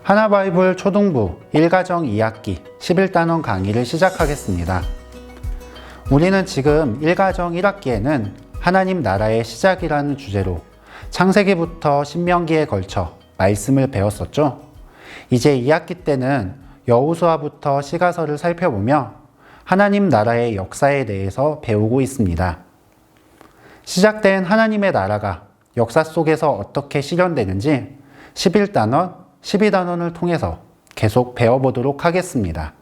하나바이블 초등부 1가정 2학기 11단원 강의를 시작하겠습니다. 우리는 지금 1가정 1학기에는 하나님 나라의 시작이라는 주제로 창세기부터 신명기에 걸쳐 말씀을 배웠었죠. 이제 2학기 때는 여호수아부터 시가서를 살펴보며 하나님 나라의 역사에 대해서 배우고 있습니다. 시작된 하나님의 나라가 역사 속에서 어떻게 실현되는지 11단원, 12단원을 통해서 계속 배워보도록 하겠습니다.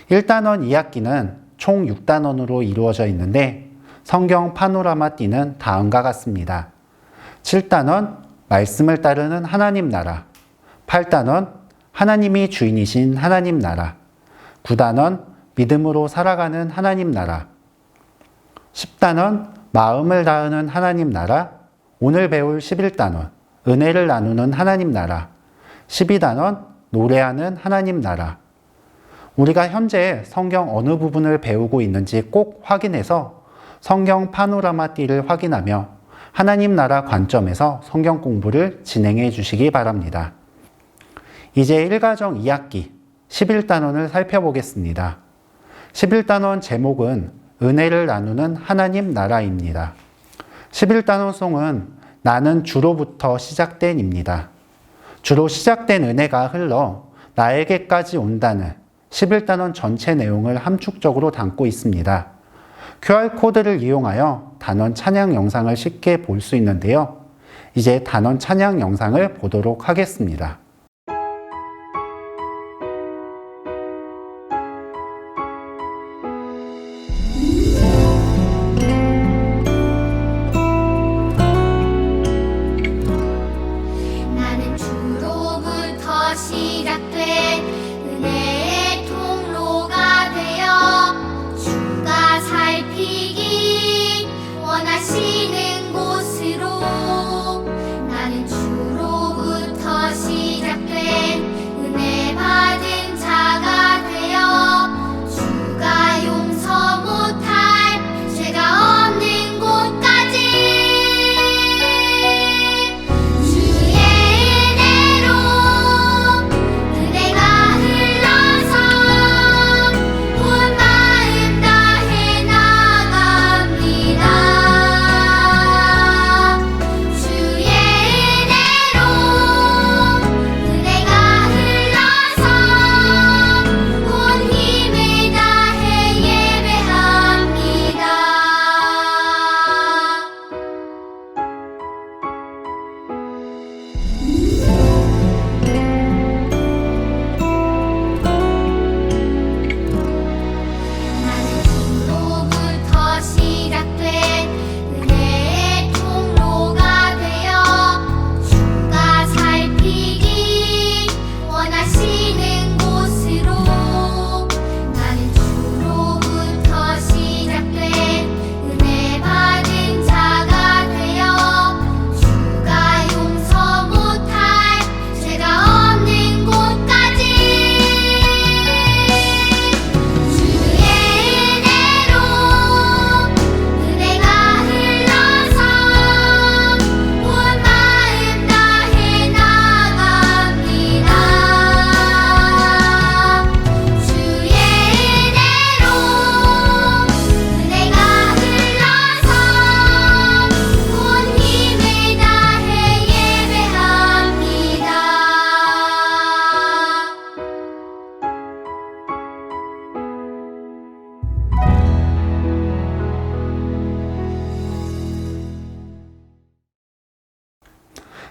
1단원 2학기는 총 6단원으로 이루어져 있는데 성경 파노라마 띠는 다음과 같습니다. 7단원, 말씀을 따르는 하나님 나라. 8단원, 하나님이 주인이신 하나님 나라. 9단원, 믿음으로 살아가는 하나님 나라. 10단원, 마음을 다하는 하나님 나라. 오늘 배울 11단원, 은혜를 나누는 하나님 나라. 12단원, 노래하는 하나님 나라. 우리가 현재 성경 어느 부분을 배우고 있는지 꼭 확인해서 성경 파노라마 띠를 확인하며 하나님 나라 관점에서 성경 공부를 진행해 주시기 바랍니다. 이제 1가정 2학기 11단원을 살펴보겠습니다. 11단원 제목은 은혜를 나누는 하나님 나라입니다. 11단원 송은 나는 주로부터 시작된입니다. 주로 시작된 은혜가 흘러 나에게까지 온다는 11단원 전체 내용을 함축적으로 담고 있습니다. QR코드를 이용하여 단원 찬양 영상을 쉽게 볼 수 있는데요. 이제 단원 찬양 영상을 보도록 하겠습니다. 시작된 은혜의 통로가 되어 주가 살피기 원하시는 곳으로 나는 주로부터 시작된 은혜 받은 자가 되어 주가 용서 못할 죄가 없는 곳까지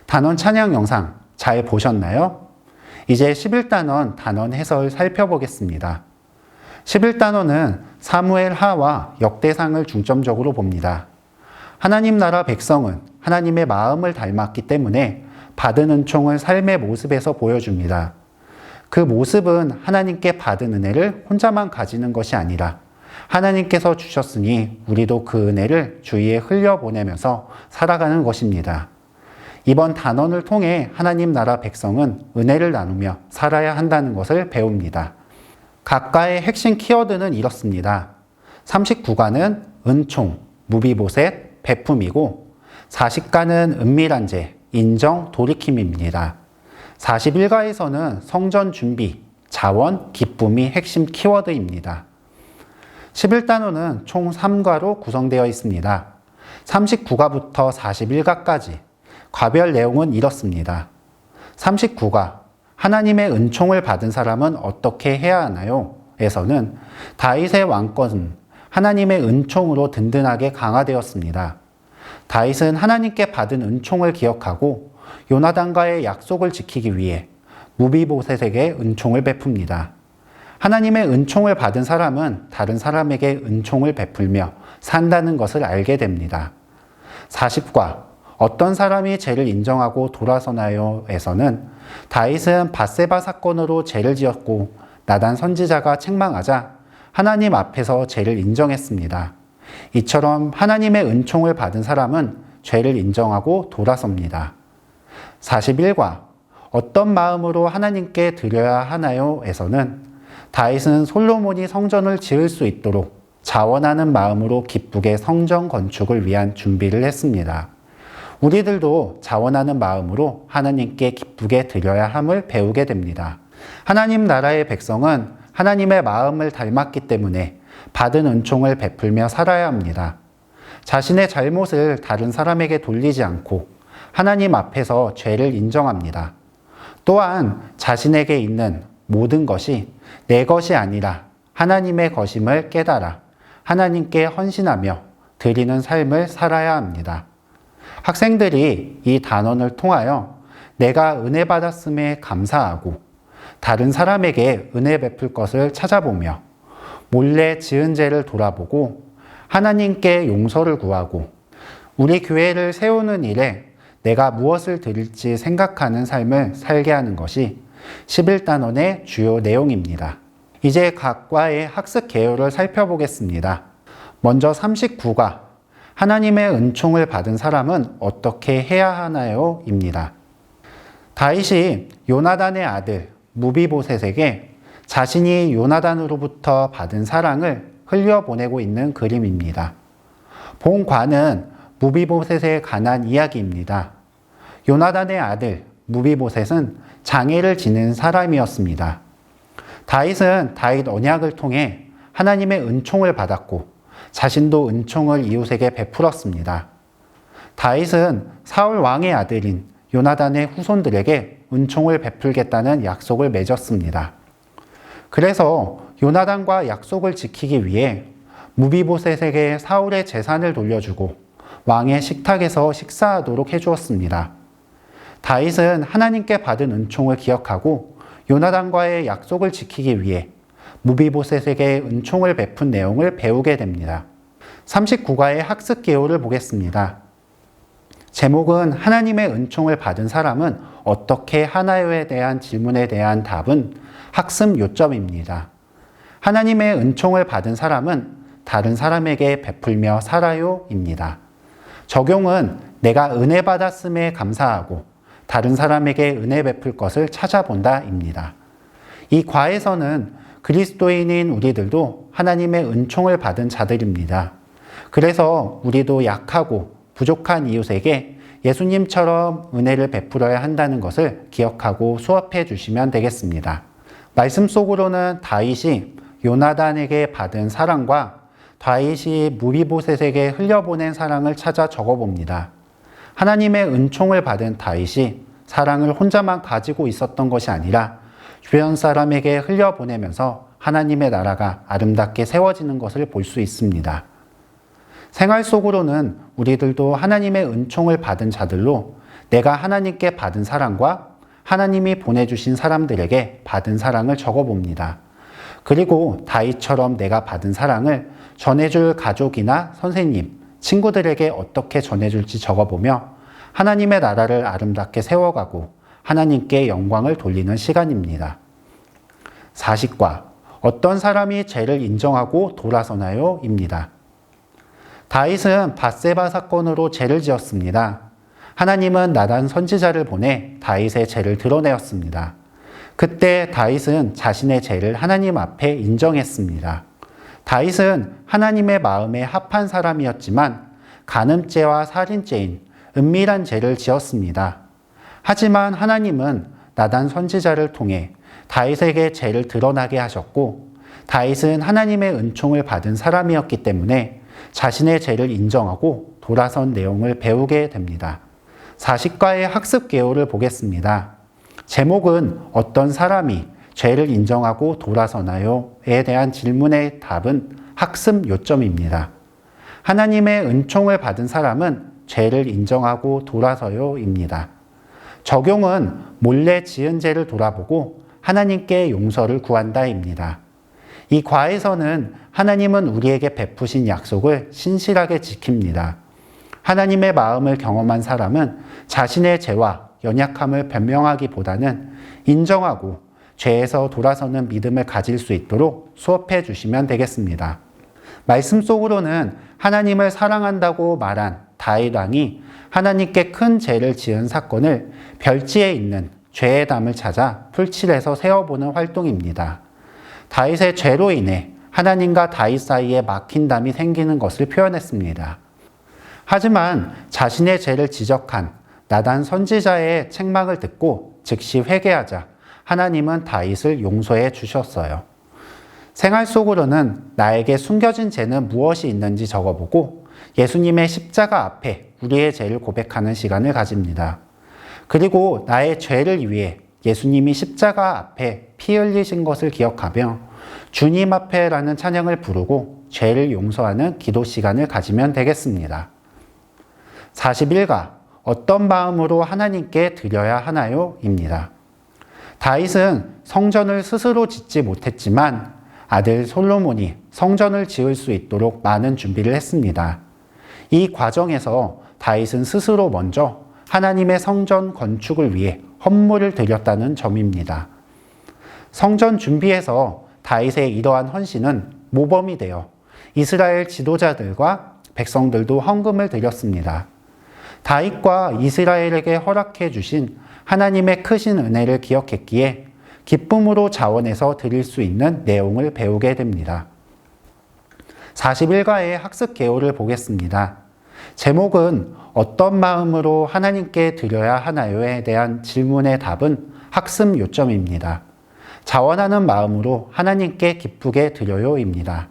단원 찬양 영상 잘 보셨나요? 이제 11단원 단원 해설 살펴보겠습니다. 11단원은 사무엘 하와 역대상을 중점적으로 봅니다. 하나님 나라 백성은 하나님의 마음을 닮았기 때문에 받은 은총을 삶의 모습에서 보여줍니다. 그 모습은 하나님께 받은 은혜를 혼자만 가지는 것이 아니라 하나님께서 주셨으니 우리도 그 은혜를 주위에 흘려보내면서 살아가는 것입니다. 이번 단원을 통해 하나님 나라 백성은 은혜를 나누며 살아야 한다는 것을 배웁니다. 각과의 핵심 키워드는 이렇습니다. 39가는 은총, 무비보셋, 베품이고 40가는 은밀한 죄, 인정, 돌이킴입니다. 41가에서는 성전 준비, 자원, 기쁨이 핵심 키워드입니다. 11단원은 총 3과로 구성되어 있습니다. 39가부터 41가까지 과별 내용은 이렇습니다. 39가 하나님의 은총을 받은 사람은 어떻게 해야 하나요? 에서는 다윗의 왕권은 하나님의 은총으로 든든하게 강화되었습니다. 다윗은 하나님께 받은 은총을 기억하고 요나단과의 약속을 지키기 위해 무비보셋에게 은총을 베풉니다. 하나님의 은총을 받은 사람은 다른 사람에게 은총을 베풀며 산다는 것을 알게 됩니다. 40과 어떤 사람이 죄를 인정하고 돌아서나요? 에서는 다윗은 밧세바 사건으로 죄를 지었고 나단 선지자가 책망하자 하나님 앞에서 죄를 인정했습니다. 이처럼 하나님의 은총을 받은 사람은 죄를 인정하고 돌아섭니다. 41과 어떤 마음으로 하나님께 드려야 하나요? 에서는 다윗은 솔로몬이 성전을 지을 수 있도록 자원하는 마음으로 기쁘게 성전 건축을 위한 준비를 했습니다. 우리들도 자원하는 마음으로 하나님께 기쁘게 드려야 함을 배우게 됩니다. 하나님 나라의 백성은 하나님의 마음을 닮았기 때문에 받은 은총을 베풀며 살아야 합니다. 자신의 잘못을 다른 사람에게 돌리지 않고 하나님 앞에서 죄를 인정합니다. 또한 자신에게 있는 모든 것이 내 것이 아니라 하나님의 것임을 깨달아 하나님께 헌신하며 드리는 삶을 살아야 합니다. 학생들이 이 단원을 통하여 내가 은혜 받았음에 감사하고 다른 사람에게 은혜 베풀 것을 찾아보며 몰래 지은 죄를 돌아보고 하나님께 용서를 구하고 우리 교회를 세우는 일에 내가 무엇을 드릴지 생각하는 삶을 살게 하는 것이 11단원의 주요 내용입니다. 이제 각 과의 학습 개요를 살펴보겠습니다. 먼저 39과 하나님의 은총을 받은 사람은 어떻게 해야 하나요? 입니다. 다윗이 요나단의 아들 무비보셋에게 자신이 요나단으로부터 받은 사랑을 흘려보내고 있는 그림입니다. 본과는 무비보셋에 관한 이야기입니다. 요나단의 아들 무비보셋은 장애를 지닌 사람이었습니다. 다윗은 다윗 언약을 통해 하나님의 은총을 받았고 자신도 은총을 이웃에게 베풀었습니다. 다윗은 사울 왕의 아들인 요나단의 후손들에게 은총을 베풀겠다는 약속을 맺었습니다. 그래서 요나단과 약속을 지키기 위해 무비보셋에게 사울의 재산을 돌려주고 왕의 식탁에서 식사하도록 해주었습니다. 다윗은 하나님께 받은 은총을 기억하고 요나단과의 약속을 지키기 위해 무비보셋에게 은총을 베푼 내용을 배우게 됩니다. 39과의 학습 개요를 보겠습니다. 제목은 하나님의 은총을 받은 사람은 어떻게 하나요에 대한 질문에 대한 답은 학습 요점입니다. 하나님의 은총을 받은 사람은 다른 사람에게 베풀며 살아요입니다. 적용은 내가 은혜 받았음에 감사하고 다른 사람에게 은혜 베풀 것을 찾아본다입니다. 이 과에서는 그리스도인인 우리들도 하나님의 은총을 받은 자들입니다. 그래서 우리도 약하고 부족한 이웃에게 예수님처럼 은혜를 베풀어야 한다는 것을 기억하고 수업해 주시면 되겠습니다. 말씀 속으로는 다윗이 요나단에게 받은 사랑과 다윗이 무비보셋에게 흘려보낸 사랑을 찾아 적어봅니다. 하나님의 은총을 받은 다윗이 사랑을 혼자만 가지고 있었던 것이 아니라 주변 사람에게 흘려보내면서 하나님의 나라가 아름답게 세워지는 것을 볼 수 있습니다. 생활 속으로는 우리들도 하나님의 은총을 받은 자들로 내가 하나님께 받은 사랑과 하나님이 보내주신 사람들에게 받은 사랑을 적어봅니다. 그리고 다윗처럼 내가 받은 사랑을 전해줄 가족이나 선생님, 친구들에게 어떻게 전해줄지 적어보며 하나님의 나라를 아름답게 세워가고 하나님께 영광을 돌리는 시간입니다. 40과 어떤 사람이 죄를 인정하고 돌아서나요? 입니다. 다윗은 밧세바 사건으로 죄를 지었습니다. 하나님은 나단 선지자를 보내 다윗의 죄를 드러내었습니다. 그때 다윗은 자신의 죄를 하나님 앞에 인정했습니다. 다윗은 하나님의 마음에 합한 사람이었지만 간음죄와 살인죄인 은밀한 죄를 지었습니다. 하지만 하나님은 나단 선지자를 통해 다윗에게 죄를 드러나게 하셨고, 다윗은 하나님의 은총을 받은 사람이었기 때문에 자신의 죄를 인정하고 돌아선 내용을 배우게 됩니다. 40과의 학습 개요를 보겠습니다. 제목은 어떤 사람이 죄를 인정하고 돌아서나요?에 대한 질문의 답은 학습 요점입니다. 하나님의 은총을 받은 사람은 죄를 인정하고 돌아서요입니다. 적용은 몰래 지은 죄를 돌아보고 하나님께 용서를 구한다입니다. 이 과에서는 하나님은 우리에게 베푸신 약속을 신실하게 지킵니다. 하나님의 마음을 경험한 사람은 자신의 죄와 연약함을 변명하기보다는 인정하고 죄에서 돌아서는 믿음을 가질 수 있도록 수업해 주시면 되겠습니다. 말씀 속으로는 하나님을 사랑한다고 말한 다윗 왕이 하나님께 큰 죄를 지은 사건을 별지에 있는 죄의 담을 찾아 풀칠해서 세어보는 활동입니다. 다윗의 죄로 인해 하나님과 다윗 사이에 막힌 담이 생기는 것을 표현했습니다. 하지만 자신의 죄를 지적한 나단 선지자의 책망을 듣고 즉시 회개하자 하나님은 다윗을 용서해 주셨어요. 생활 속으로는 나에게 숨겨진 죄는 무엇이 있는지 적어보고 예수님의 십자가 앞에 우리의 죄를 고백하는 시간을 가집니다. 그리고 나의 죄를 위해 예수님이 십자가 앞에 피 흘리신 것을 기억하며 주님 앞에라는 찬양을 부르고 죄를 용서하는 기도 시간을 가지면 되겠습니다. 41가 어떤 마음으로 하나님께 드려야 하나요? 입니다. 다윗은 성전을 스스로 짓지 못했지만 아들 솔로몬이 성전을 지을 수 있도록 많은 준비를 했습니다. 이 과정에서 다윗은 스스로 먼저 하나님의 성전 건축을 위해 헌물을 드렸다는 점입니다. 성전 준비에서 다윗의 이러한 헌신은 모범이 되어 이스라엘 지도자들과 백성들도 헌금을 드렸습니다. 다윗과 이스라엘에게 허락해 주신 하나님의 크신 은혜를 기억했기에 기쁨으로 자원해서 드릴 수 있는 내용을 배우게 됩니다. 41과의 학습 개요를 보겠습니다. 제목은 어떤 마음으로 하나님께 드려야 하나요에 대한 질문의 답은 학습 요점입니다. 자원하는 마음으로 하나님께 기쁘게 드려요입니다.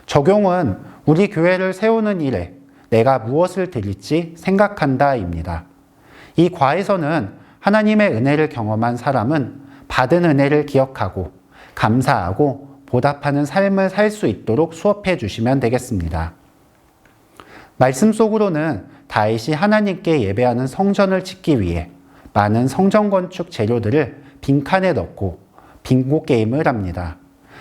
적용은 우리 교회를 세우는 일에 내가 무엇을 드릴지 생각한다입니다. 이 과에서는 하나님의 은혜를 경험한 사람은 받은 은혜를 기억하고 감사하고 보답하는 삶을 살 수 있도록 수업해 주시면 되겠습니다. 말씀 속으로는 다윗이 하나님께 예배하는 성전을 짓기 위해 많은 성전 건축 재료들을 빈칸에 넣고 빙고 게임을 합니다.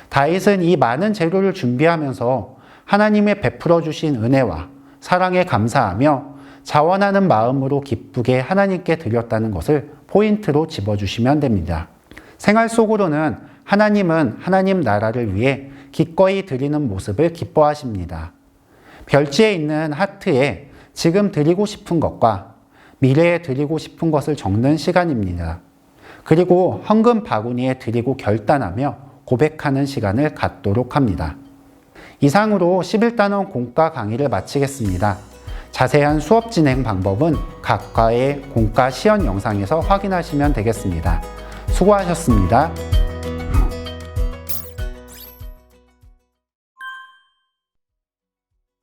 다윗은 이 많은 재료를 준비하면서 하나님의 베풀어 주신 은혜와 사랑에 감사하며 자원하는 마음으로 기쁘게 하나님께 드렸다는 것을 포인트로 집어주시면 됩니다. 생활 속으로는 하나님은 하나님 나라를 위해 기꺼이 드리는 모습을 기뻐하십니다. 별지에 있는 하트에 지금 드리고 싶은 것과 미래에 드리고 싶은 것을 적는 시간입니다. 그리고 헌금 바구니에 드리고 결단하며 고백하는 시간을 갖도록 합니다. 이상으로 11단원 공과 강의를 마치겠습니다. 자세한 수업 진행 방법은 각과의 공과 시연 영상에서 확인하시면 되겠습니다. 수고하셨습니다.